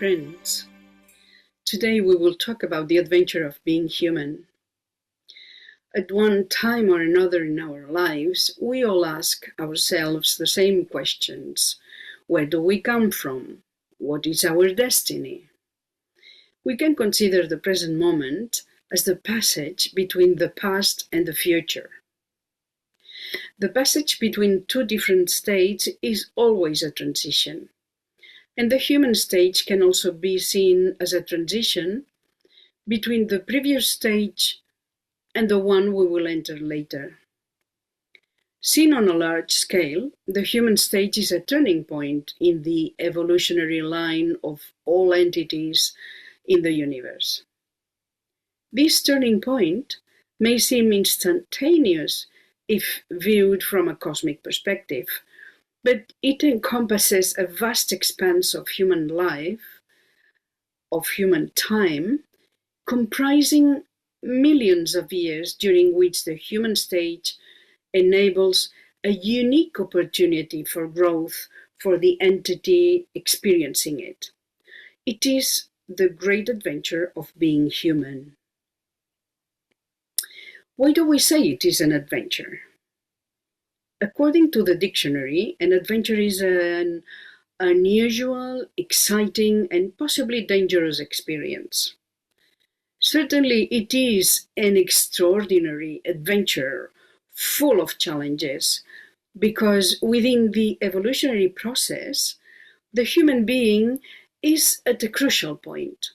friends. Today we will talk about the adventure of being human. At one time or another in our lives, we all ask ourselves the same questions. Where do we come from? What is our destiny? We can consider the present moment as the passage between the past and the future. The passage between two different states is always a transition. And the human stage can also be seen as a transition between the previous stage and the one we will enter later. Seen on a large scale, the human stage is a turning point in the evolutionary line of all entities in the universe. This turning point may seem instantaneous if viewed from a cosmic perspective, but it encompasses a vast expanse of human life, of human time, comprising millions of years during which the human stage enables a unique opportunity for growth for the entity experiencing it. It is the great adventure of being human. Why do we say it is an adventure? According to the dictionary, an adventure is an unusual, exciting, and possibly dangerous experience. Certainly, it is an extraordinary adventure full of challenges, because within the evolutionary process, the human being is at a crucial point.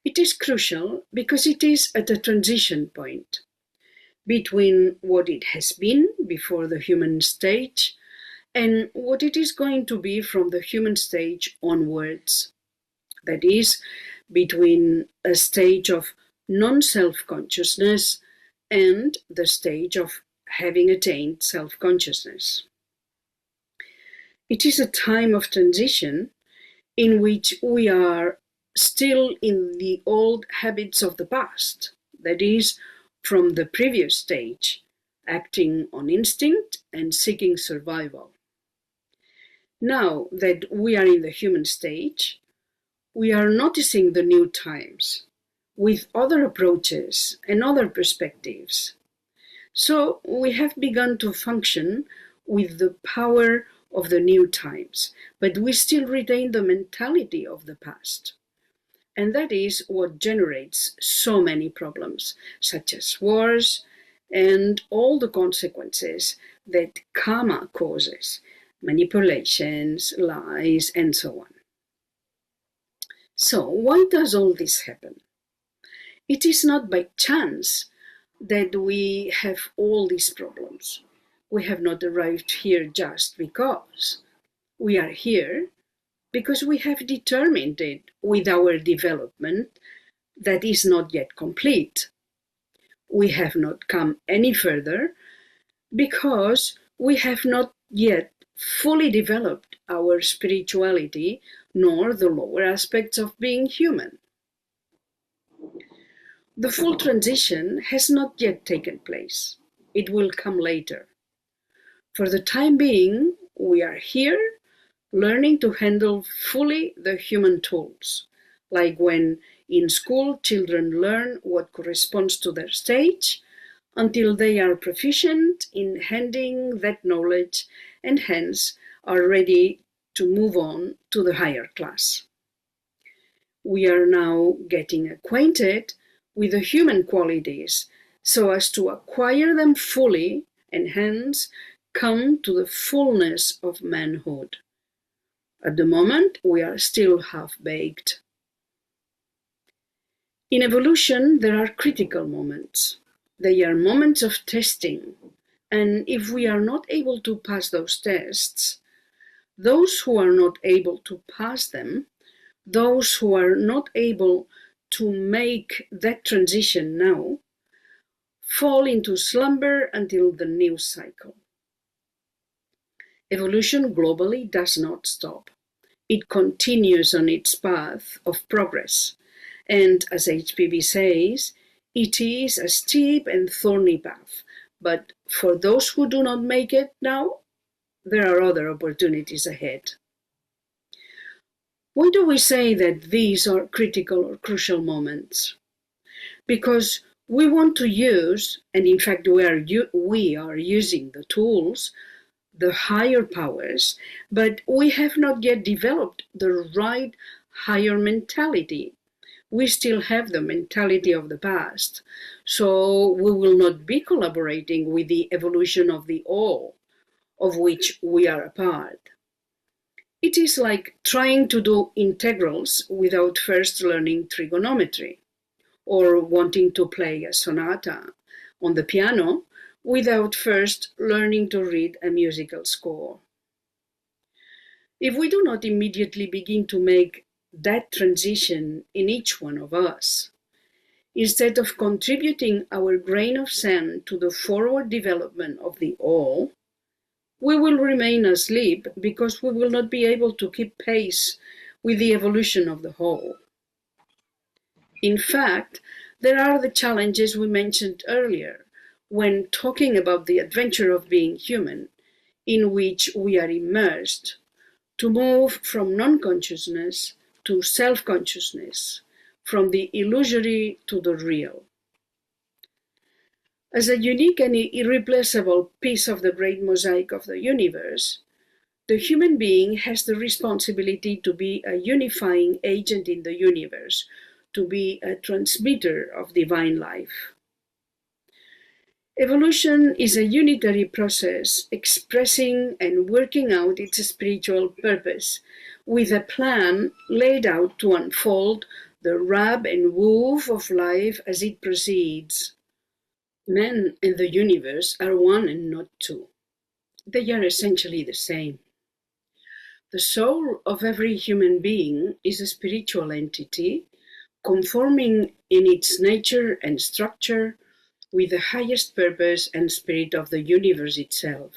It is crucial because it is at a transition point between what it has been before the human stage and what it is going to be from the human stage onwards. That is, between a stage of non-self-consciousness and the stage of having attained self-consciousness. It is a time of transition in which we are still in the old habits of the past, that is, from the previous stage, acting on instinct and seeking survival. Now that we are in the human stage, we are noticing the new times with other approaches and other perspectives. So we have begun to function with the power of the new times, but we still retain the mentality of the past. And that is what generates so many problems, such as wars and all the consequences that karma causes, manipulations, lies, and so on. So, why does all this happen? It is not by chance that we have all these problems. We have not arrived here just because. We are here because we have determined it with our development that is not yet complete. We have not come any further because we have not yet fully developed our spirituality nor the lower aspects of being human. The full transition has not yet taken place. It will come later. For the time being, we are here learning to handle fully the human tools, like when in school children learn what corresponds to their stage until they are proficient in handling that knowledge and hence are ready to move on to the higher class. We are now getting acquainted with the human qualities so as to acquire them fully and hence come to the fullness of manhood. At the moment, we are still half-baked. In evolution, there are critical moments. They are moments of testing, and if we are not able to pass those tests, those who are not able to pass them, those who are not able to make that transition now, fall into slumber until the new cycle. Evolution globally does not stop. It continues on its path of progress, and as HPV says, it is a steep and thorny path, but for those who do not make it now, there are other opportunities ahead. Why do we say that these are critical or crucial moments? Because we want to use, and in fact we are using the tools, the higher powers, but we have not yet developed the right higher mentality. We still have the mentality of the past, so we will not be collaborating with the evolution of the all, of which we are a part. It is like trying to do integrals without first learning trigonometry, or wanting to play a sonata on the piano without first learning to read a musical score. If we do not immediately begin to make that transition in each one of us, instead of contributing our grain of sand to the forward development of the all, we will remain asleep because we will not be able to keep pace with the evolution of the whole. In fact, there are the challenges we mentioned earlier when talking about the adventure of being human, in which we are immersed to move from non-consciousness to self-consciousness, from the illusory to the real. As a unique and irreplaceable piece of the great mosaic of the universe, the human being has the responsibility to be a unifying agent in the universe, to be a transmitter of divine life. Evolution is a unitary process expressing and working out its spiritual purpose, with a plan laid out to unfold the rub and woof of life as it proceeds. Man and the universe are one and not two. They are essentially the same. The soul of every human being is a spiritual entity, conforming in its nature and structure with the highest purpose and spirit of the universe itself.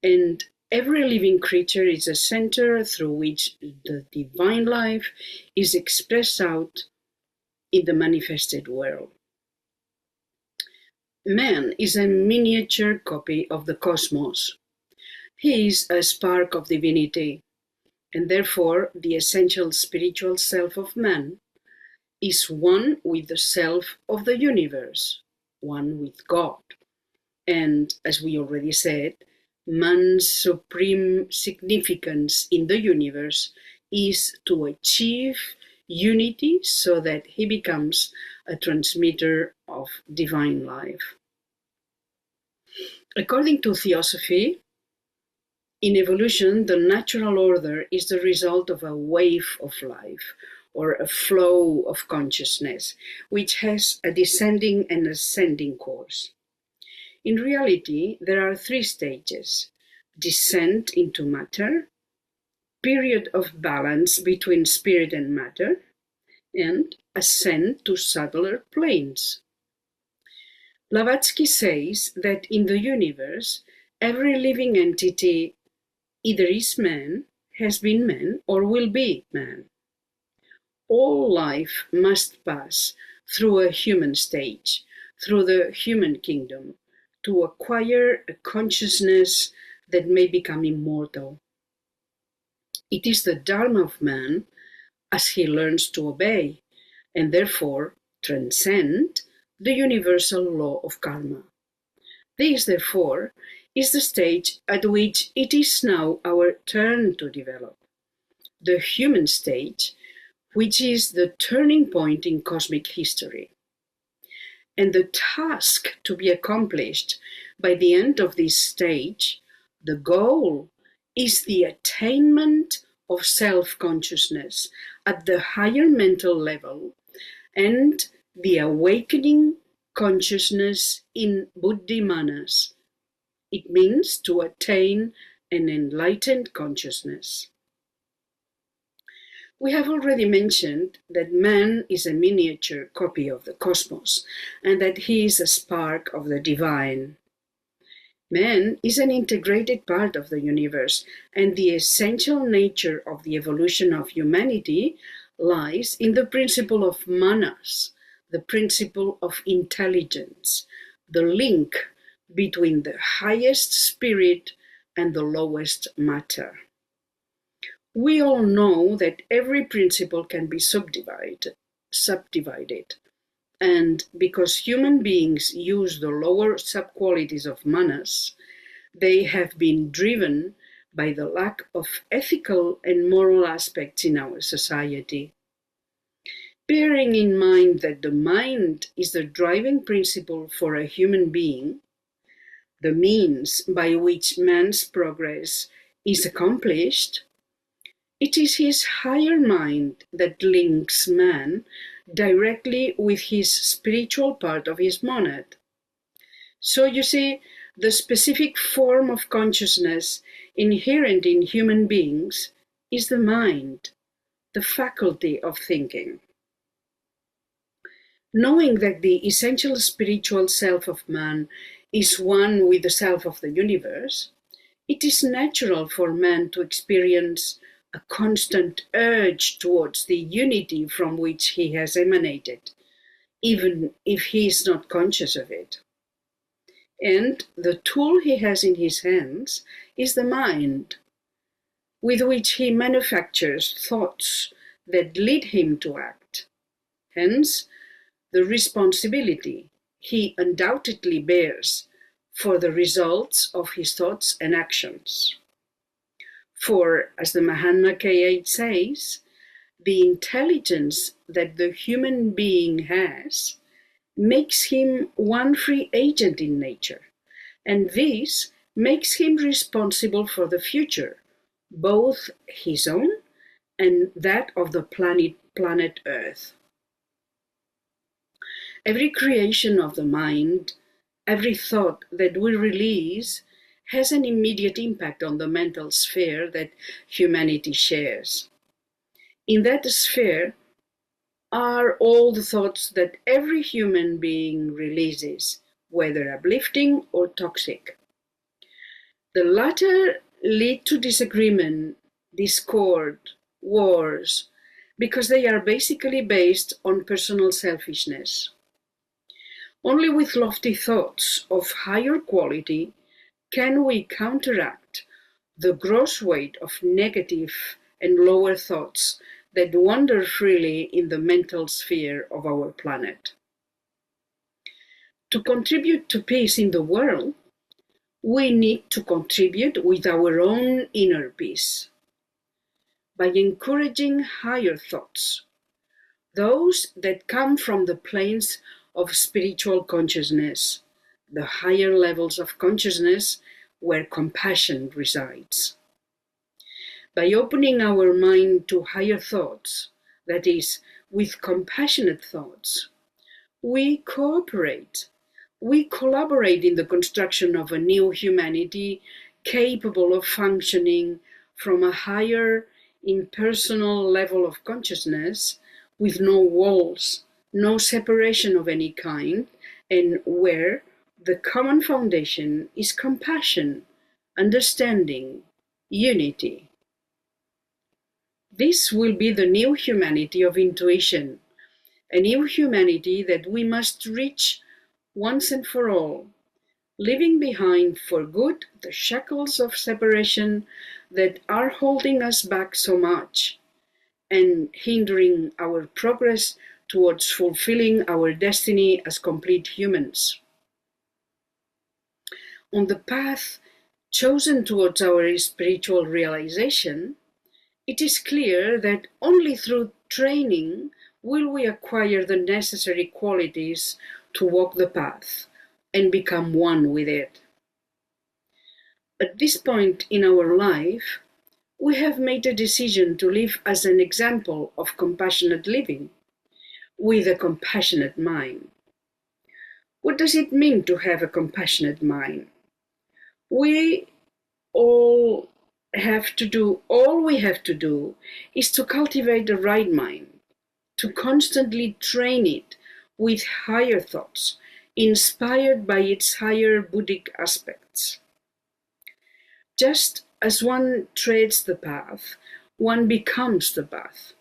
And every living creature is a center through which the divine life is expressed out in the manifested world. Man is a miniature copy of the cosmos. He is a spark of divinity, and therefore the essential spiritual self of man is one with the self of the universe, one with God. And as we already said, man's supreme significance in the universe is to achieve unity so that he becomes a transmitter of divine life. According to Theosophy, in evolution, the natural order is the result of a wave of life, or a flow of consciousness, which has a descending and ascending course. In reality, there are three stages: descent into matter, period of balance between spirit and matter, and ascent to subtler planes. Blavatsky says that in the universe, every living entity either is man, has been man, or will be man. All life must pass through a human stage, through the human kingdom, to acquire a consciousness that may become immortal. It is the dharma of man, as he learns to obey, and therefore transcend the universal law of karma. This, therefore, is the stage at which it is now our turn to develop. The human stage, which is the turning point in cosmic history. And the task to be accomplished by the end of this stage, the goal, is the attainment of self-consciousness at the higher mental level and the awakening consciousness in buddhi-manas. It means to attain an enlightened consciousness. We have already mentioned that man is a miniature copy of the cosmos and that he is a spark of the divine. Man is an integrated part of the universe, and the essential nature of the evolution of humanity lies in the principle of manas, the principle of intelligence, the link between the highest spirit and the lowest matter. We all know that every principle can be subdivided, and because human beings use the lower subqualities of manas, they have been driven by the lack of ethical and moral aspects in our society. Bearing in mind that the mind is the driving principle for a human being, the means by which man's progress is accomplished, it is his higher mind that links man directly with his spiritual part of his monad. So you see, the specific form of consciousness inherent in human beings is the mind, the faculty of thinking. Knowing that the essential spiritual self of man is one with the self of the universe, it is natural for man to experience a constant urge towards the unity from which he has emanated, even if he is not conscious of it. And the tool he has in his hands is the mind, with which he manufactures thoughts that lead him to act. Hence, the responsibility he undoubtedly bears for the results of his thoughts and actions. For, as the Mahatma K.H. says, the intelligence that the human being has makes him one free agent in nature, and this makes him responsible for the future, both his own and that of the planet Earth. Every creation of the mind, every thought that we release, has an immediate impact on the mental sphere that humanity shares. In that sphere are all the thoughts that every human being releases, whether uplifting or toxic. The latter lead to disagreement, discord, wars, because they are basically based on personal selfishness. Only with lofty thoughts of higher quality can we counteract the gross weight of negative and lower thoughts that wander freely in the mental sphere of our planet. To contribute to peace in the world, we need to contribute with our own inner peace. By encouraging higher thoughts, those that come from the planes of spiritual consciousness, the higher levels of consciousness where compassion resides. By opening our mind to higher thoughts, that is, with compassionate thoughts, we cooperate, we collaborate in the construction of a new humanity capable of functioning from a higher, impersonal level of consciousness with no walls, no separation of any kind, and where the common foundation is compassion, understanding, unity. This will be the new humanity of intuition, a new humanity that we must reach once and for all, leaving behind for good the shackles of separation that are holding us back so much and hindering our progress towards fulfilling our destiny as complete humans. On the path chosen towards our spiritual realization, it is clear that only through training will we acquire the necessary qualities to walk the path and become one with it. At this point in our life, we have made a decision to live as an example of compassionate living, with a compassionate mind. What does it mean to have a compassionate mind? All we have to do is to cultivate the right mind, to constantly train it with higher thoughts, inspired by its higher Buddhic aspects. Just as one treads the path, one becomes the path.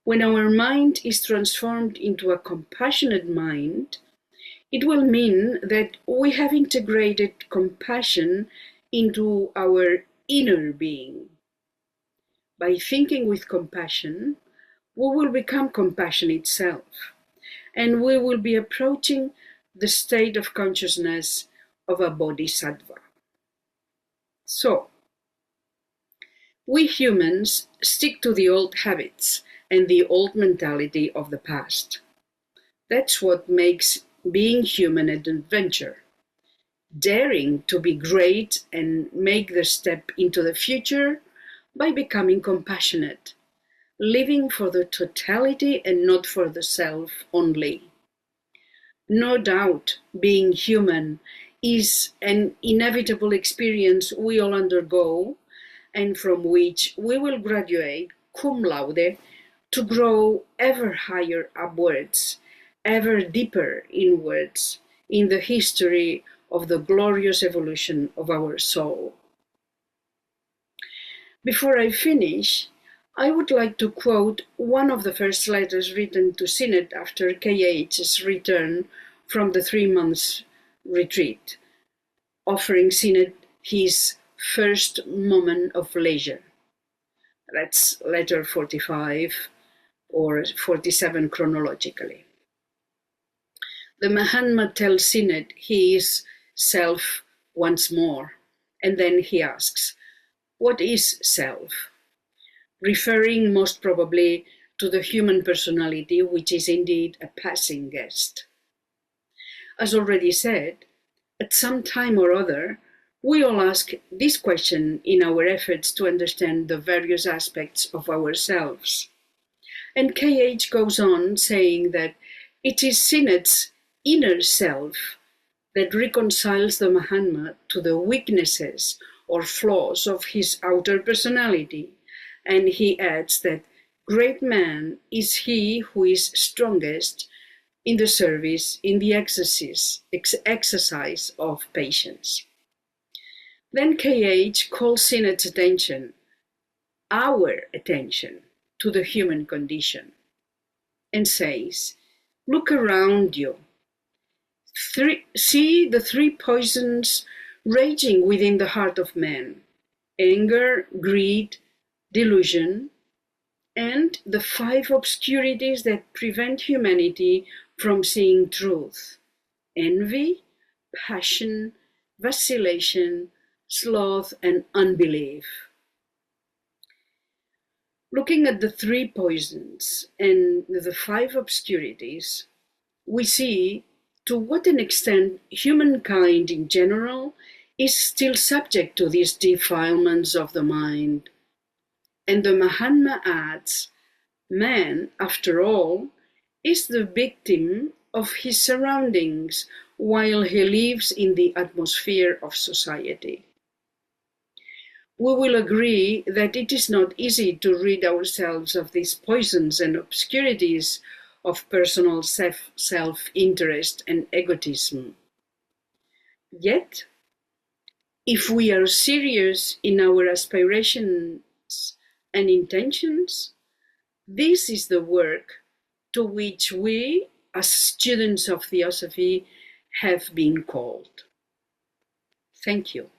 When our mind is transformed into a compassionate mind, it will mean that we have integrated compassion into our inner being. By thinking with compassion, we will become compassion itself, and we will be approaching the state of consciousness of a bodhisattva. So, we humans stick to the old habits and the old mentality of the past. That's what makes being human an adventure. Daring to be great and make the step into the future by becoming compassionate, living for the totality and not for the self only. No doubt, being human is an inevitable experience we all undergo, and from which we will graduate cum laude to grow ever higher upwards, ever deeper inwards in the history of the glorious evolution of our soul. Before I finish, I would like to quote one of the first letters written to Sinet after KH's return from the 3 months retreat, offering Sinet his first moment of leisure. That's letter 45 or 47 chronologically. The Mahatma tells Sinet he is self once more, and then he asks, what is self? Referring most probably to the human personality, which is indeed a passing guest. As already said, at some time or other, we all ask this question in our efforts to understand the various aspects of ourselves. And KH goes on saying that it is Sinet's inner self that reconciles the Mahatma to the weaknesses or flaws of his outer personality. And he adds that great man is he who is strongest in the service, in the exercise of patience. Then KH calls Sinet's attention, our attention, to the human condition, and says, look around you. See the 3 poisons raging within the heart of man: anger, greed, delusion, and the 5 obscurities that prevent humanity from seeing truth: envy, passion, vacillation, sloth, and unbelief. Looking at the 3 poisons and the 5 obscurities, we see to what an extent humankind in general is still subject to these defilements of the mind. And the Mahatma adds, man, after all, is the victim of his surroundings while he lives in the atmosphere of society. We will agree that it is not easy to rid ourselves of these poisons and obscurities of personal self-interest and egotism. Yet, if we are serious in our aspirations and intentions, this is the work to which we, as students of Theosophy, have been called. Thank you.